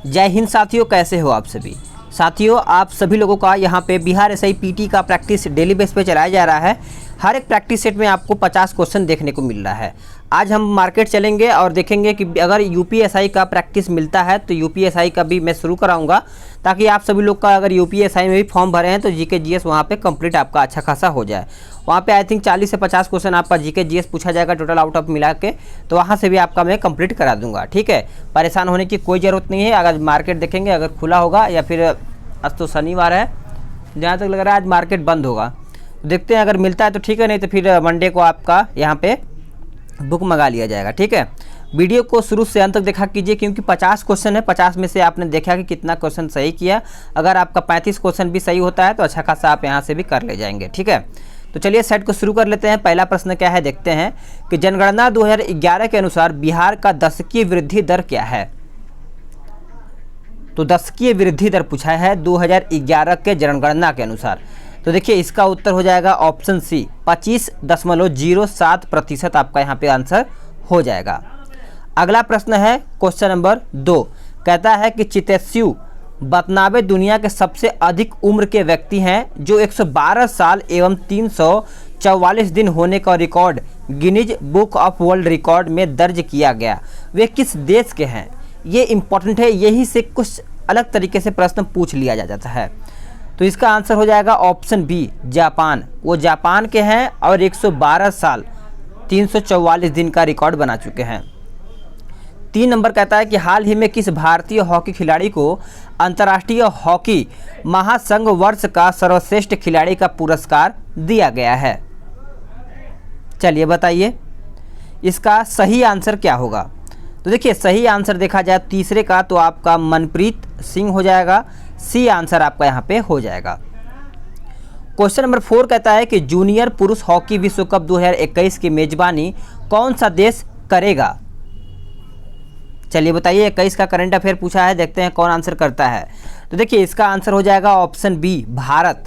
जय हिंद साथियों, कैसे हो आप सभी साथियों। आप सभी लोगों का यहाँ पे बिहार एसआई पीटी का प्रैक्टिस डेली बेस पे चलाया जा रहा है। हर एक प्रैक्टिस सेट में आपको 50 क्वेश्चन देखने को मिल रहा है। आज हम मार्केट चलेंगे और देखेंगे कि अगर यूपीएसआई का प्रैक्टिस मिलता है तो यूपीएसआई का भी मैं शुरू कराऊंगा, ताकि आप सभी लोग का अगर यूपीएसआई में भी फॉर्म भरे हैं तो जीके जीएस वहाँ पे कंप्लीट आपका अच्छा खासा हो जाए। वहाँ पे आई थिंक 40 से 50 क्वेश्चन आपका जीके जीएस पूछा जाएगा टोटल आउट ऑफ मिला के, तो वहाँ से भी आपका मैं कंप्लीट करा दूंगा। ठीक है, परेशान होने की कोई ज़रूरत नहीं है। अगर मार्केट देखेंगे अगर खुला होगा या फिर आज तो शनिवार है, जहाँ तक लग रहा है आज मार्केट बंद होगा, देखते हैं अगर मिलता है तो ठीक है, नहीं तो फिर मंडे को आपका यहाँ पे बुक मंगा लिया जाएगा। ठीक है, वीडियो को शुरू से अंत तक देखा कीजिए, क्योंकि 50 क्वेश्चन है। 50 में से आपने देखा कि कितना क्वेश्चन सही किया। अगर आपका 35 क्वेश्चन भी सही होता है तो अच्छा खासा आप यहाँ से भी कर ले जाएंगे। ठीक है, तो चलिए सेट को शुरू कर लेते हैं। पहला प्रश्न क्या है देखते हैं कि जनगणना 2011 के अनुसार बिहार का दशकीय वृद्धि दर क्या है। तो दशकीय वृद्धि दर पूछा है 2011 के जनगणना के अनुसार। तो देखिए इसका उत्तर हो जाएगा ऑप्शन सी 25.07% आपका यहाँ पे आंसर हो जाएगा। अगला प्रश्न है क्वेश्चन नंबर 2, कहता है कि चितेस्यु बतनावे दुनिया के सबसे अधिक उम्र के व्यक्ति हैं जो 112 साल एवं 344 दिन होने का record Guinness book of world record में दर्ज किया गया। वे किस देश के हैं? ये इम्पोर्टेंट है, यही से कुछ अलग तरीके से प्रश्न पूछ लिया जाता है। तो इसका आंसर हो जाएगा ऑप्शन बी जापान। वो जापान के हैं और 112 साल 344 दिन का रिकॉर्ड बना चुके हैं। 3 नंबर कहता है कि हाल ही में किस भारतीय हॉकी खिलाड़ी को अंतर्राष्ट्रीय हॉकी महासंघ वर्ष का सर्वश्रेष्ठ खिलाड़ी का पुरस्कार दिया गया है? चलिए बताइए इसका सही आंसर क्या होगा। तो देखिए सही आंसर देखा जाए तीसरे का तो आपका मनप्रीत सिंह हो जाएगा। सी आंसर आपका यहाँ पे हो जाएगा। क्वेश्चन नंबर 4 कहता है कि जूनियर पुरुष हॉकी विश्व कप 2021 की मेजबानी कौन सा देश करेगा? चलिए बताइए, 21 का करंट अफेयर पूछा है, देखते हैं कौन आंसर करता है। तो देखिए इसका आंसर हो जाएगा ऑप्शन बी भारत।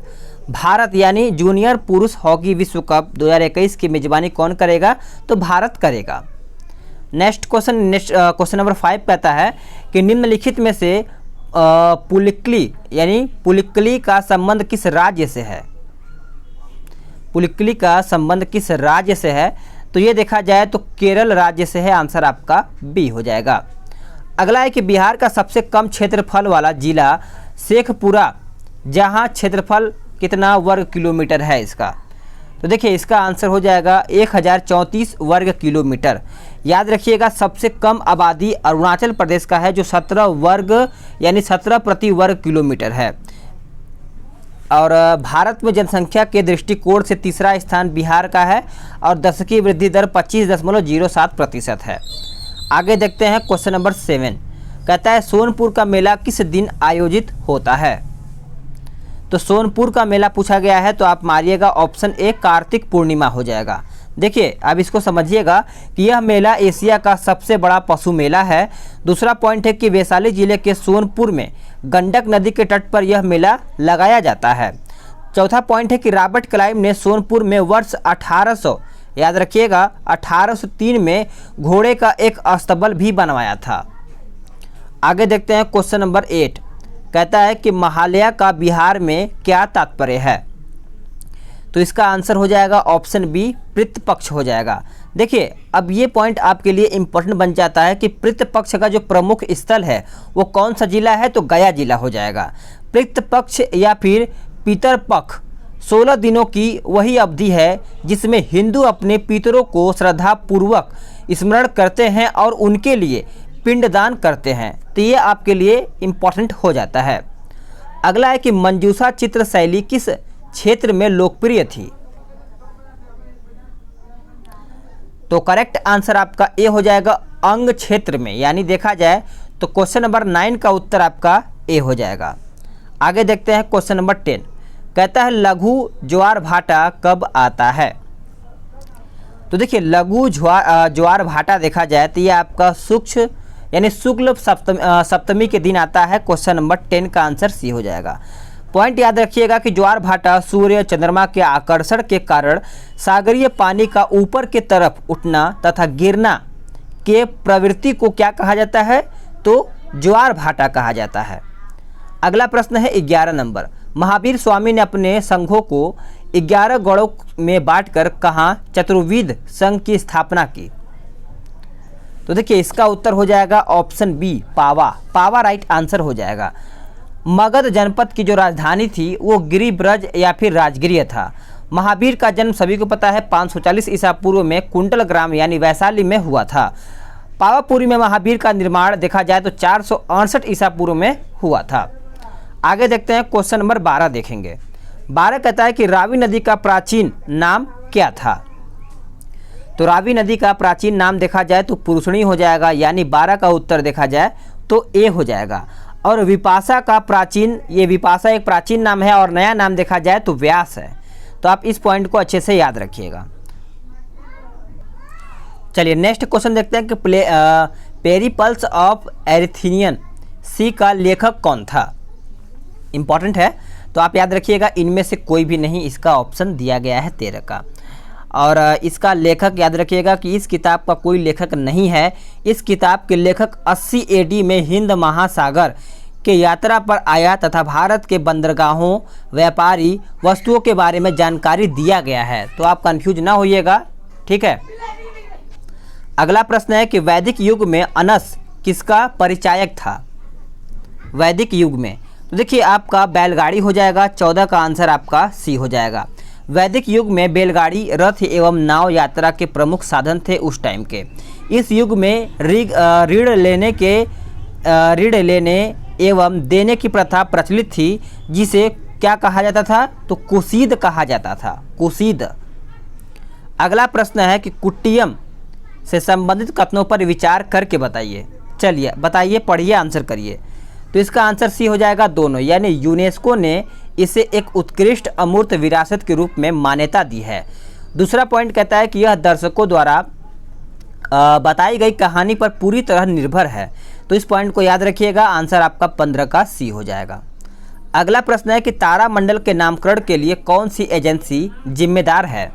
भारत यानी जूनियर पुरुष हॉकी विश्व कप 2021 की मेजबानी कौन करेगा? तो भारत करेगा। नेक्स्ट क्वेश्चन नंबर 5 कहता है कि निम्नलिखित में से पुलिक्ली यानी पुलिक्ली का संबंध किस राज्य से है? पुलिक्ली का संबंध किस राज्य से है? तो ये देखा जाए तो केरल राज्य से है। आंसर आपका बी हो जाएगा। अगला है कि बिहार का सबसे कम क्षेत्रफल वाला जिला शेखपुरा, जहां क्षेत्रफल कितना वर्ग किलोमीटर है इसका? तो देखिए इसका आंसर हो जाएगा 1034 वर्ग किलोमीटर। याद रखिएगा सबसे कम आबादी अरुणाचल प्रदेश का है, जो 17 वर्ग यानी 17 प्रति वर्ग किलोमीटर है। और भारत में जनसंख्या के दृष्टिकोण से तीसरा स्थान बिहार का है और दशकीय वृद्धि दर 25.07% है। आगे देखते हैं क्वेश्चन नंबर 7, कहता है सोनपुर का मेला किस दिन आयोजित होता है? तो सोनपुर का मेला पूछा गया है, तो आप मारिएगा ऑप्शन ए कार्तिक पूर्णिमा हो जाएगा। देखिए अब इसको समझिएगा कि यह मेला एशिया का सबसे बड़ा पशु मेला है। दूसरा पॉइंट है कि वैशाली जिले के सोनपुर में गंडक नदी के तट पर यह मेला लगाया जाता है। चौथा पॉइंट है कि रॉबर्ट क्लाइव ने सोनपुर में वर्ष 1800 याद रखिएगा 1803 में घोड़े का एक अस्तबल भी बनवाया था। आगे देखते हैं क्वेश्चन नंबर 8, कहता है कि महालया का बिहार में क्या तात्पर्य है? तो इसका आंसर हो जाएगा ऑप्शन बी पितृपक्ष हो जाएगा। देखिए अब ये पॉइंट आपके लिए इम्पोर्टेंट बन जाता है कि पितृपक्ष का जो प्रमुख स्थल है वो कौन सा जिला है? तो गया जिला हो जाएगा। पितृपक्ष या फिर पितरपक्ष 16 दिनों की वही अवधि है जिसमें हिंदू अपने पितरों को श्रद्धापूर्वक स्मरण करते हैं और उनके लिए पिंडदान करते हैं। तो ये आपके लिए इम्पोर्टेंट हो जाता है। अगला है कि मंजूषा चित्र शैली किस क्षेत्र में लोकप्रिय थी? तो करेक्ट आंसर आपका ए हो जाएगा अंग क्षेत्र में, यानी देखा जाए तो क्वेश्चन नंबर 9 का उत्तर आपका ए हो जाएगा। आगे देखते हैं क्वेश्चन नंबर 10, कहता है लघु ज्वार भाटा कब आता है? तो देखिए लघु ज्वार भाटा देखा जाए तो ये आपका सूक्ष्म यानी शुक्ल सप्तमी के दिन आता है। क्वेश्चन नंबर 10 का आंसर सी हो जाएगा। पॉइंट याद रखिएगा कि ज्वार भाटा सूर्य चंद्रमा के आकर्षण के कारण सागरीय पानी का ऊपर के तरफ उठना तथा गिरना के प्रवृत्ति को क्या कहा जाता है? तो ज्वार भाटा कहा जाता है। अगला प्रश्न है 11 नंबर, महावीर स्वामी ने अपने संघों को 11 गणों में बांटकर कहाँ चतुर्विध संघ की स्थापना की? तो देखिए इसका उत्तर हो जाएगा ऑप्शन बी, पावा। पावा राइट आंसर हो जाएगा। मगध जनपद की जो राजधानी थी वो गिरिब्रज या फिर राजगिरिय था। महावीर का जन्म सभी को पता है 540 ईसा पूर्व में कुंडल ग्राम यानी वैशाली में हुआ था। पावापुरी में महावीर का निर्माण देखा जाए तो 468 ईसा पूर्व में हुआ था। आगे देखते हैं क्वेश्चन नंबर 12 देखेंगे। 12 कहता है कि रावी नदी का प्राचीन नाम क्या था? तो रावी नदी का प्राचीन नाम देखा जाए तो पुरुषणी हो जाएगा, यानी 12 का उत्तर देखा जाए तो ए हो जाएगा। और विपाशा का प्राचीन, ये विपाशा एक प्राचीन नाम है और नया नाम देखा जाए तो व्यास है। तो आप इस पॉइंट को अच्छे से याद रखिएगा। चलिए नेक्स्ट क्वेश्चन देखते हैं कि पेरिपल्स ऑफ एरिथीनियन सी का लेखक कौन था? इंपॉर्टेंट है, तो आप याद रखिएगा इनमें से कोई भी नहीं, इसका ऑप्शन दिया गया है 13 का। और इसका लेखक याद रखिएगा कि इस किताब का कोई लेखक नहीं है। इस किताब के लेखक 80 AD में हिंद महासागर के यात्रा पर आया तथा भारत के बंदरगाहों, व्यापारी वस्तुओं के बारे में जानकारी दिया गया है। तो आप कंफ्यूज ना होइएगा, ठीक है। अगला प्रश्न है कि वैदिक युग में अनस किसका परिचायक था? वैदिक युग में तो देखिए आपका बैलगाड़ी हो जाएगा, 14 का आंसर आपका सी हो जाएगा। वैदिक युग में बैलगाड़ी, रथ एवं नाव यात्रा के प्रमुख साधन थे उस टाइम के। इस युग में ऋण लेने एवं देने की प्रथा प्रचलित थी, जिसे क्या कहा जाता था? तो कुसीद कहा जाता था, कुसीद। अगला प्रश्न है कि कुट्टियम से संबंधित कथनों पर विचार करके बताइए। चलिए बताइए, पढ़िए, आंसर करिए। तो इसका आंसर सी हो जाएगा दोनों, यानी यूनेस्को ने इसे एक उत्कृष्ट अमूर्त विरासत के रूप में मान्यता दी है। दूसरा पॉइंट कहता है कि यह दर्शकों द्वारा बताई गई कहानी पर पूरी तरह निर्भर है। तो इस पॉइंट को याद रखिएगा, आंसर आपका 15 का सी हो जाएगा। अगला प्रश्न है कि तारामंडल के नामकरण के लिए कौन सी एजेंसी जिम्मेदार है?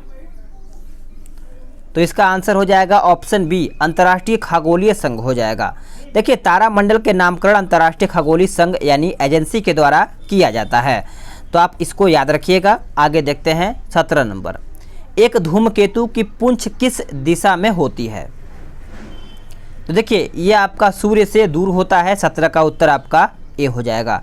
तो इसका आंसर हो जाएगा ऑप्शन बी, अंतर्राष्ट्रीय खगोलीय संघ हो जाएगा। देखिए तारामंडल के नामकरण अंतर्राष्ट्रीय खगोलीय संघ यानी एजेंसी के द्वारा किया जाता है। तो आप इसको याद रखिएगा। आगे देखते हैं 17 नंबर, एक धूमकेतु की पूंछ किस दिशा में होती है? तो देखिए ये आपका सूर्य से दूर होता है। 17 का उत्तर आपका ए हो जाएगा।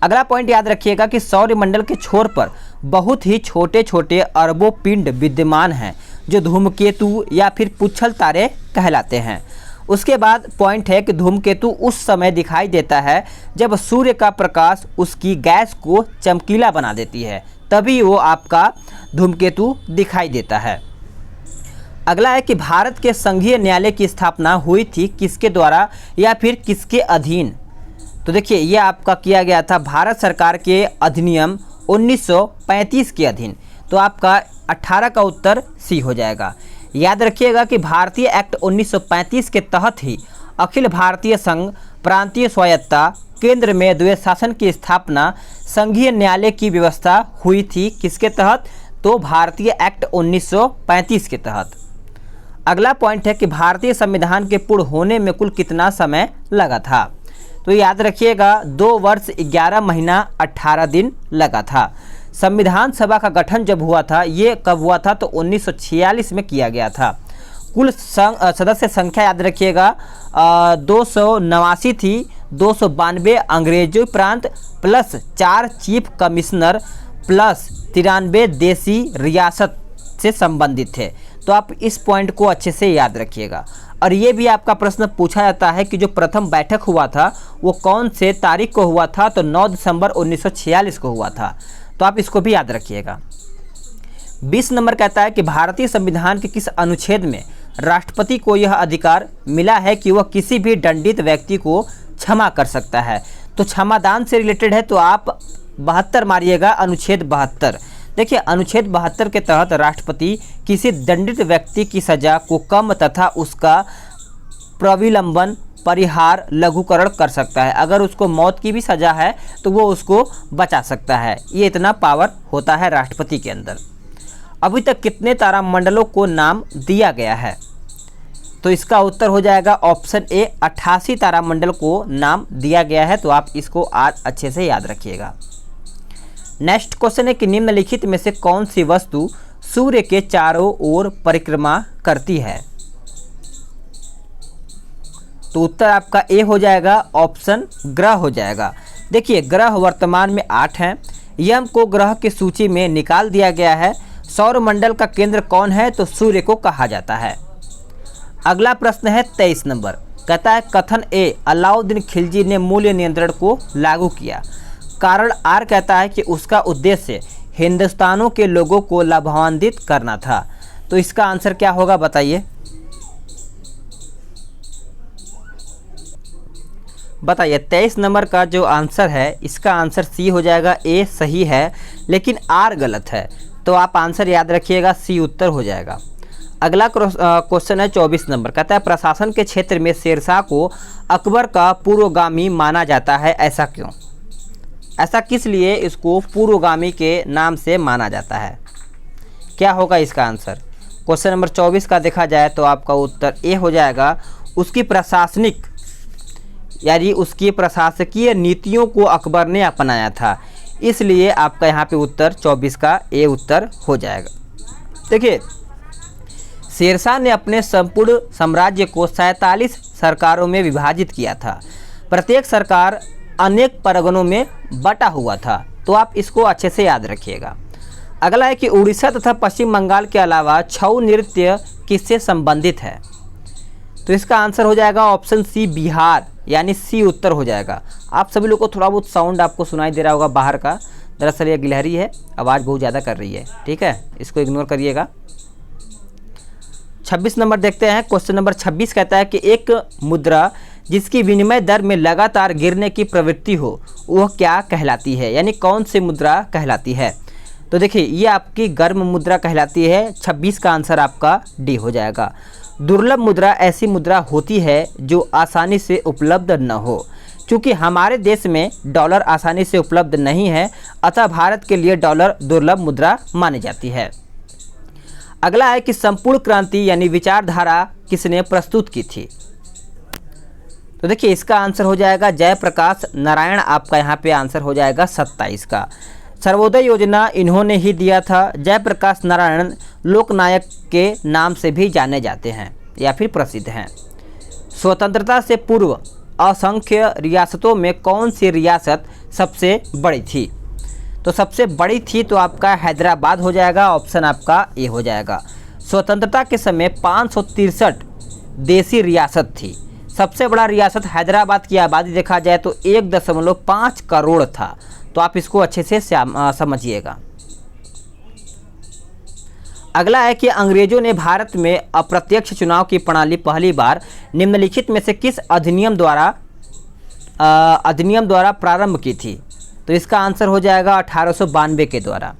अगला पॉइंट याद रखिएगा कि सौरमंडल के छोर पर बहुत ही छोटे छोटे अरबों पिंड विद्यमान हैं, जो धूमकेतु या फिर पुच्छल तारे कहलाते हैं। उसके बाद पॉइंट है कि धूमकेतु उस समय दिखाई देता है जब सूर्य का प्रकाश उसकी गैस को चमकीला बना देती है, तभी वो आपका धूमकेतु दिखाई देता है। अगला है कि भारत के संघीय न्यायालय की स्थापना हुई थी किसके द्वारा या फिर किसके अधीन? तो देखिए ये आपका किया गया था भारत सरकार के अधिनियम 1935 के अधीन। तो आपका 18 का उत्तर सी हो जाएगा। याद रखिएगा कि भारतीय एक्ट 1935 के तहत ही अखिल भारतीय संघ, प्रांतीय स्वायत्ता, केंद्र में द्वैत शासन की स्थापना, संघीय न्यायालय की व्यवस्था हुई थी किसके तहत? तो भारतीय एक्ट 1935 के तहत। अगला पॉइंट है कि भारतीय संविधान के पूर्ण होने में कुल कितना समय लगा था? तो याद रखिएगा 2 वर्ष 11 महीना 18 दिन लगा था। संविधान सभा का गठन जब हुआ था, ये कब हुआ था? तो 1946 में किया गया था। कुल सदस्य संख्या याद रखिएगा 289 थी। 292 अंग्रेजी प्रांत प्लस 4 चीफ कमिश्नर प्लस 93 देसी रियासत से संबंधित थे। तो आप इस पॉइंट को अच्छे से याद रखिएगा। और ये भी आपका प्रश्न पूछा जाता है कि जो प्रथम बैठक हुआ था वो कौन से तारीख को हुआ था? तो 9 दिसंबर 1946 को हुआ था। तो आप इसको भी याद रखिएगा। 20 नंबर कहता है कि भारतीय संविधान के किस अनुच्छेद में राष्ट्रपति को यह अधिकार मिला है कि वह किसी भी दंडित व्यक्ति को क्षमा कर सकता है? तो क्षमादान से रिलेटेड है, तो आप 72 मारिएगा, अनुच्छेद 72। देखिए अनुच्छेद 72 के तहत राष्ट्रपति किसी दंडित व्यक्ति की सजा को कम तथा उसका प्रविलंबन, परिहार, लघुकरण कर सकता है। अगर उसको मौत की भी सजा है तो वो उसको बचा सकता है। ये इतना पावर होता है राष्ट्रपति के अंदर। अभी तक कितने तारामंडलों को नाम दिया गया है? तो इसका उत्तर हो जाएगा ऑप्शन ए, 88 तारामंडल को नाम दिया गया है। तो आप इसको आज अच्छे से याद रखिएगा। नेक्स्ट क्वेश्चन है कि निम्नलिखित में से कौन सी वस्तु सूर्य के चारों ओर परिक्रमा करती है? तो उत्तर आपका ए हो जाएगा, ऑप्शन ग्रह हो जाएगा। देखिए ग्रह वर्तमान में 8 हैं। यम को ग्रह की सूची में निकाल दिया गया है। सौरमंडल का केंद्र कौन है? तो सूर्य को कहा जाता है। अगला प्रश्न है 23 नंबर, कहता है कथन ए, अलाउद्दीन खिलजी ने मूल्य नियंत्रण को लागू किया। कारण आर कहता है कि उसका उद्देश्य हिंदुस्तानों के लोगों को लाभान्वित करना था। तो इसका आंसर क्या होगा बताइए? बताइए 23 नंबर का जो आंसर है इसका आंसर सी हो जाएगा। ए सही है लेकिन आर गलत है। तो आप आंसर याद रखिएगा, सी उत्तर हो जाएगा। अगला क्वेश्चन है 24 नंबर, कहता है प्रशासन के क्षेत्र में शेरशाह को अकबर का पूर्वगामी माना जाता है, ऐसा क्यों? ऐसा किस लिए इसको पूर्वगामी के नाम से माना जाता है? क्या होगा इसका आंसर? क्वेश्चन नंबर 24 का देखा जाए तो आपका उत्तर ए हो जाएगा, उसकी प्रशासनिक यानी उसकी प्रशासकीय नीतियों को अकबर ने अपनाया था, इसलिए आपका यहाँ पे उत्तर 24 का ए उत्तर हो जाएगा। देखिए शेरशाह ने अपने संपूर्ण साम्राज्य को 47 सरकारों में विभाजित किया था। प्रत्येक सरकार अनेक परगनों में बटा हुआ था। तो आप इसको अच्छे से याद रखिएगा। अगला है कि उड़ीसा तथा पश्चिम बंगाल के अलावा छऊ नृत्य किससे संबंधित है? तो इसका आंसर हो जाएगा ऑप्शन सी, बिहार, यानी सी उत्तर हो जाएगा। आप सभी लोग को थोड़ा बहुत साउंड आपको सुनाई दे रहा होगा बाहर का, दरअसल ये गिलहरी है, आवाज़ बहुत ज़्यादा कर रही है, ठीक है, इसको इग्नोर करिएगा। 26 नंबर देखते हैं। क्वेश्चन नंबर 26 कहता है कि एक मुद्रा जिसकी विनिमय दर में लगातार गिरने की प्रवृत्ति हो वह क्या कहलाती है? यानी कौन सी मुद्रा कहलाती है? तो देखिए ये आपकी गर्म मुद्रा कहलाती है। 26 का आंसर आपका डी हो जाएगा। दुर्लभ मुद्रा ऐसी मुद्रा होती है जो आसानी से उपलब्ध न हो। क्योंकि हमारे देश में डॉलर आसानी से उपलब्ध नहीं है, अतः भारत के लिए डॉलर दुर्लभ मुद्रा मानी जाती है। अगला है कि संपूर्ण क्रांति यानी विचारधारा किसने प्रस्तुत की थी? तो देखिए इसका आंसर हो जाएगा जयप्रकाश नारायण। आपका यहाँ पे आंसर हो जाएगा 27 का। सर्वोदय योजना इन्होंने ही दिया था। जयप्रकाश नारायण लोकनायक के नाम से भी जाने जाते हैं या फिर प्रसिद्ध हैं। स्वतंत्रता से पूर्व असंख्य रियासतों में कौन सी रियासत सबसे बड़ी थी? तो सबसे बड़ी थी तो आपका हैदराबाद हो जाएगा। ऑप्शन आपका ए हो जाएगा। स्वतंत्रता के समय 563 देसी रियासत थी। सबसे बड़ा रियासत हैदराबाद की आबादी देखा जाए तो 1.5 करोड़ था। तो आप इसको अच्छे से समझिएगा। अगला है कि अंग्रेजों ने भारत में अप्रत्यक्ष चुनाव की प्रणाली पहली बार निम्नलिखित में से किस अधिनियम द्वारा प्रारंभ की थी? तो इसका आंसर हो जाएगा 1892 के द्वारा।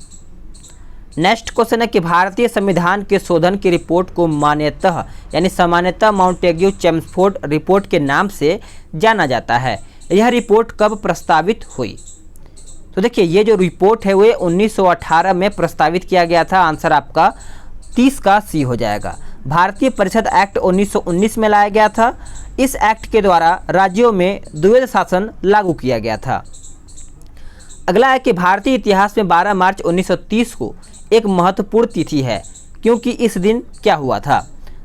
नेक्स्ट क्वेश्चन है कि भारतीय संविधान के शोधन की रिपोर्ट को मान्यतः यानी सामान्यतः माउंटेग्यू चेम्सफोर्ड रिपोर्ट के नाम से जाना जाता है। यह रिपोर्ट कब प्रस्तावित हुई? तो देखिए ये जो रिपोर्ट है वह 1918 में प्रस्तावित किया गया था। आंसर आपका 30 का सी हो जाएगा। भारतीय परिषद एक्ट 1919 में लाया गया था। इस एक्ट के द्वारा राज्यों में द्वैध शासन लागू किया गया था। अगला है कि भारतीय इतिहास में 12 मार्च 1930 को एक महत्वपूर्ण तिथि है, क्योंकि इस दिन क्या हुआ था?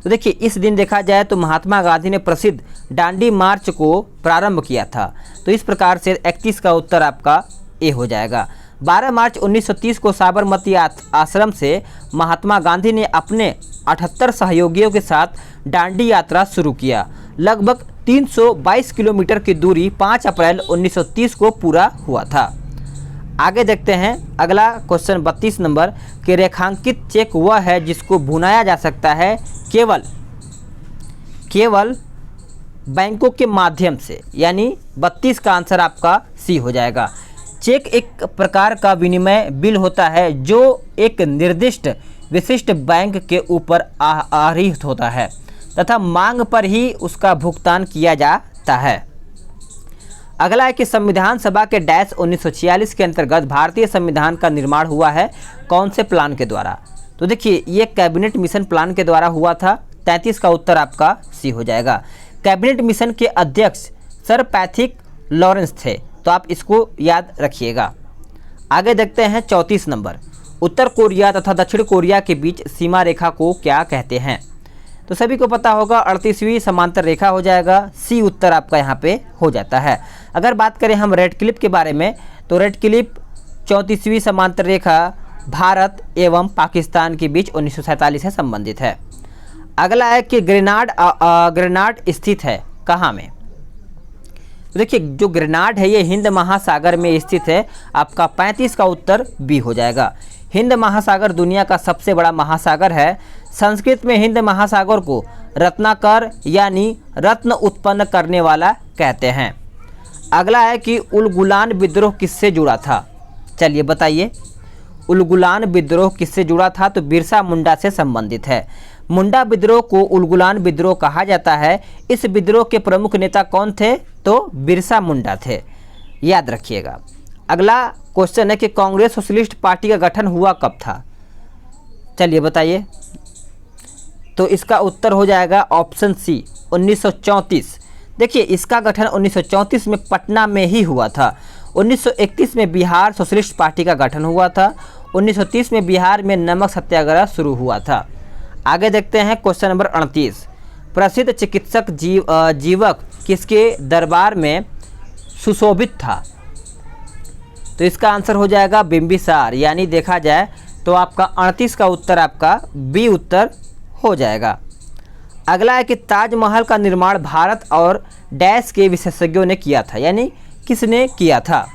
तो देखिए इस दिन देखा जाए तो महात्मा गांधी ने प्रसिद्ध दांडी मार्च को प्रारंभ किया था। तो इस प्रकार से 31 का उत्तर आपका ए हो जाएगा। 12 मार्च 1930 को साबरमती आश्रम से महात्मा गांधी ने अपने 78 सहयोगियों के साथ दांडी यात्रा शुरू किया। लगभग 322 किलोमीटर की दूरी 5 अप्रैल 1930 को पूरा हुआ था। आगे देखते हैं अगला क्वेश्चन 32 नंबर कि रेखांकित चेक वह है जिसको भुनाया जा सकता है केवल बैंकों के माध्यम से, यानी 32 का आंसर आपका सी हो जाएगा। चेक एक प्रकार का विनिमय बिल होता है जो एक निर्दिष्ट विशिष्ट बैंक के ऊपर आहरित होता है तथा मांग पर ही उसका भुगतान किया जाता है। अगला है कि संविधान सभा के डैश 1946 के अंतर्गत भारतीय संविधान का निर्माण हुआ है कौन से प्लान के द्वारा? तो देखिए ये कैबिनेट मिशन प्लान के द्वारा हुआ था। 1933 का उत्तर आपका सी हो जाएगा। कैबिनेट मिशन के अध्यक्ष सर पैट्रिक लॉरेंस थे, तो आप इसको याद रखिएगा। आगे देखते हैं 34 नंबर, उत्तर कोरिया तथा दक्षिण कोरिया के बीच सीमा रेखा को क्या कहते हैं? तो सभी को पता होगा 38वीं समांतर रेखा हो जाएगा, सी उत्तर आपका यहाँ पे हो जाता है। अगर बात करें हम रेड क्लिफ के बारे में, तो रेड क्लिफ 34वीं समांतर रेखा भारत एवं पाकिस्तान के बीच 1947 से संबंधित है। अगला है कि ग्रेनाड स्थित है कहाँ में? तो देखिए जो ग्रेनाड है ये हिंद महासागर में स्थित है, आपका 35 का उत्तर बी हो जाएगा। हिंद महासागर दुनिया का सबसे बड़ा महासागर है। संस्कृत में हिंद महासागर को रत्नाकर यानी रत्न उत्पन्न करने वाला कहते हैं। अगला है कि उलगुलान विद्रोह किससे जुड़ा था? चलिए बताइए, उलगुलान विद्रोह किससे जुड़ा था? तो बिरसा मुंडा से संबंधित है। मुंडा विद्रोह को उलगुलान विद्रोह कहा जाता है। इस विद्रोह के प्रमुख नेता कौन थे? तो बिरसा मुंडा थे, याद रखिएगा। अगला क्वेश्चन है कि कांग्रेस सोशलिस्ट पार्टी का गठन हुआ कब था? चलिए बताइए। तो इसका उत्तर हो जाएगा ऑप्शन सी 1934। देखिए इसका गठन 1934 में पटना में ही हुआ था। 1931 में बिहार सोशलिस्ट पार्टी का गठन हुआ था। 1930 में बिहार में नमक सत्याग्रह शुरू हुआ था। आगे देखते हैं क्वेश्चन नंबर 38, प्रसिद्ध चिकित्सक जीवक किसके दरबार में सुशोभित था? तो इसका आंसर हो जाएगा बिंबिसार, यानी देखा जाए तो आपका 38 का उत्तर आपका बी उत्तर हो जाएगा। अगला है कि ताजमहल का निर्माण भारत और डैश के विशेषज्ञों ने किया था, यानी किसने किया था?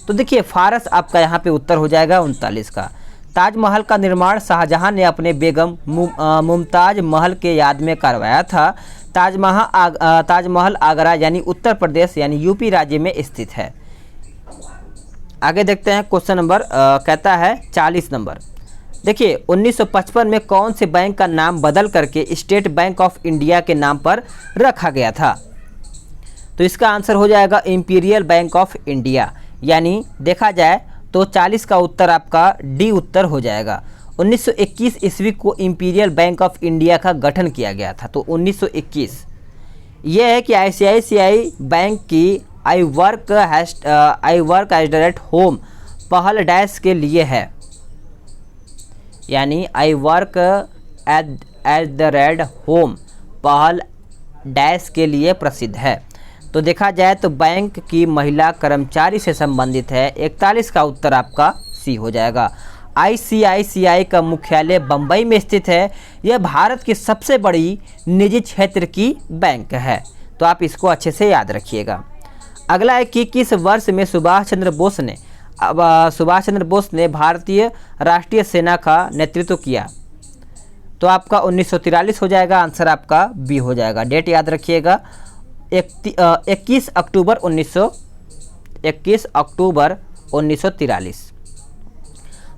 तो देखिए फारस आपका यहाँ पे उत्तर हो जाएगा 39 का। ताजमहल का निर्माण शाहजहां ने अपने बेगम मुमताज महल के याद में करवाया था। ताजमहल आगरा यानी उत्तर प्रदेश यानी यूपी राज्य में स्थित है। आगे देखते हैं क्वेश्चन नंबर कहता है 40 नंबर। देखिए 1955 में कौन से बैंक का नाम बदल करके स्टेट बैंक ऑफ इंडिया के नाम पर रखा गया था? तो इसका आंसर हो जाएगा इंपीरियल बैंक ऑफ इंडिया, यानी देखा जाए तो 40 का उत्तर आपका डी उत्तर हो जाएगा। 1921 ईस्वी को इंपीरियल बैंक ऑफ इंडिया का गठन किया गया था। तो 1921 यह है कि आईसीआईसीआई बैंक की आई वर्क एट होम पहल डैश के लिए है, यानी I work at the red home पहल डैश के लिए प्रसिद्ध है। तो देखा जाए तो बैंक की महिला कर्मचारी से संबंधित है। 41 का उत्तर आपका सी हो जाएगा। आईसीआईसीआई का मुख्यालय बम्बई में स्थित है। यह भारत की सबसे बड़ी निजी क्षेत्र की बैंक है, तो आप इसको अच्छे से याद रखिएगा। अगला है कि किस वर्ष में सुभाष चंद्र बोस ने भारतीय राष्ट्रीय सेना का नेतृत्व किया? तो आपका 1943 हो जाएगा, आंसर आपका बी हो जाएगा। डेट याद रखिएगा 21 अक्टूबर 1943।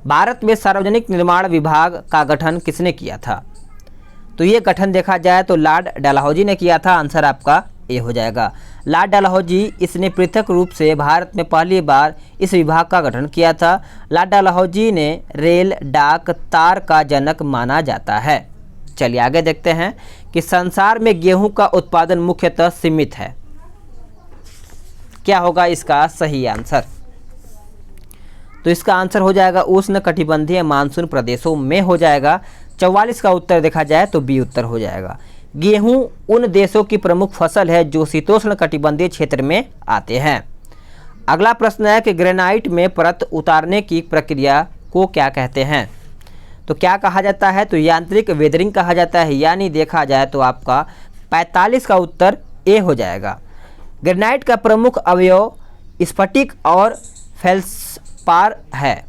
भारत में सार्वजनिक निर्माण विभाग का गठन किसने किया था? तो ये गठन देखा जाए तो लॉर्ड डलहौजी ने किया था, आंसर आपका ए हो जाएगा। लॉर्ड डलहौजी इसने पृथक रूप से भारत में पहली बार इस विभाग का गठन किया था। लॉर्ड डलहौजी ने रेल डाक तार का जनक माना जाता है। चलिए आगे देखते हैं कि संसार में गेहूं का उत्पादन मुख्यतः सीमित है। क्या होगा इसका सही आंसर? तो इसका आंसर हो जाएगा उष्ण कटिबंधीय मानसून प्रदेशों में हो जाएगा। 44 का उत्तर देखा जाए तो बी उत्तर हो जाएगा। गेहूं उन देशों की प्रमुख फसल है जो शीतोष्ण कटिबंधीय क्षेत्र में आते हैं। अगला प्रश्न है कि ग्रेनाइट में परत उतारने की प्रक्रिया को क्या कहते हैं? तो क्या कहा जाता है? तो यांत्रिक वेदरिंग कहा जाता है, यानी देखा जाए तो आपका 45 का उत्तर ए हो जाएगा। ग्रेनाइट का प्रमुख अवयव स्फटिक और फेल्सपार है।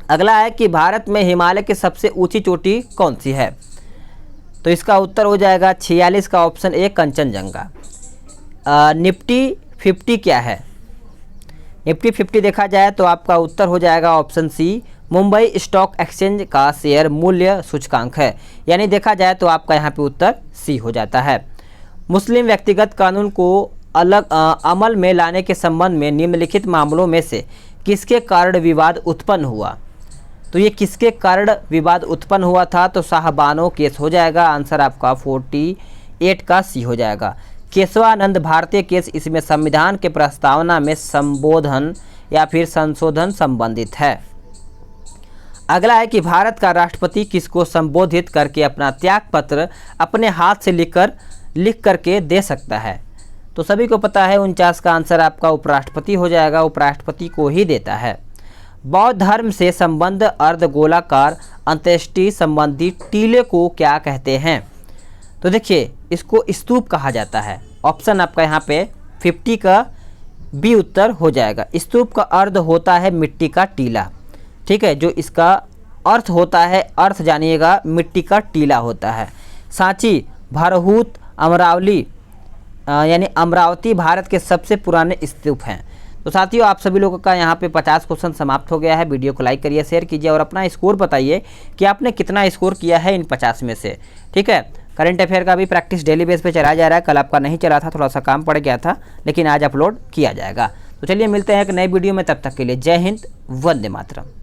अगला है कि भारत में हिमालय की सबसे ऊंची चोटी कौन सी है? तो इसका उत्तर हो जाएगा 46 का ऑप्शन ए कंचनजंगा। निफ्टी 50 क्या है? निफ्टी 50 देखा जाए तो आपका उत्तर हो जाएगा option C Mumbai stock exchange का शेयर मूल्य सूचकांक है, यानी देखा जाए तो आपका यहाँ पे उत्तर सी हो जाता है। मुस्लिम व्यक्तिगत कानून को अमल में लाने के संबंध में निम्नलिखित मामलों में से किसके कारण विवाद उत्पन्न हुआ? तो ये किसके कारण विवाद उत्पन्न हुआ था? तो शाहबानो केस हो जाएगा, आंसर आपका 48 का सी हो जाएगा। केशवानंद भारतीय केस, इसमें संविधान के प्रस्तावना में संबोधन या फिर संशोधन संबंधित है। अगला है कि भारत का राष्ट्रपति किसको संबोधित करके अपना त्याग पत्र अपने हाथ से लिख करके दे सकता है? तो सभी को पता है 49 का आंसर आपका उपराष्ट्रपति हो जाएगा, उपराष्ट्रपति को ही देता है। बौद्ध धर्म से संबंध अर्धगोलाकार अंत्येष्टि संबंधी टीले को क्या कहते हैं? तो देखिए इसको स्तूप कहा जाता है। ऑप्शन आपका यहाँ पे 50 का बी उत्तर हो जाएगा। स्तूप का अर्थ होता है मिट्टी का टीला, ठीक है, जो इसका अर्थ होता है, अर्थ जानिएगा, मिट्टी का टीला होता है। सांची, भरहूत, अमरावली यानी अमरावती भारत के सबसे पुराने स्तूप हैं। तो साथियों आप सभी लोगों का यहाँ पे 50 क्वेश्चन समाप्त हो गया है। वीडियो को लाइक करिए, शेयर कीजिए और अपना स्कोर बताइए कि आपने कितना स्कोर किया है इन 50 में से, ठीक है। करंट अफेयर का भी प्रैक्टिस डेली बेस पे चलाया जा रहा है। कल आपका नहीं चला था, थोड़ा सा काम पड़ गया था, लेकिन आज अपलोड किया जाएगा। तो चलिए मिलते हैं एक नई वीडियो में, तब तक के लिए जय हिंद, वंदे मातरम।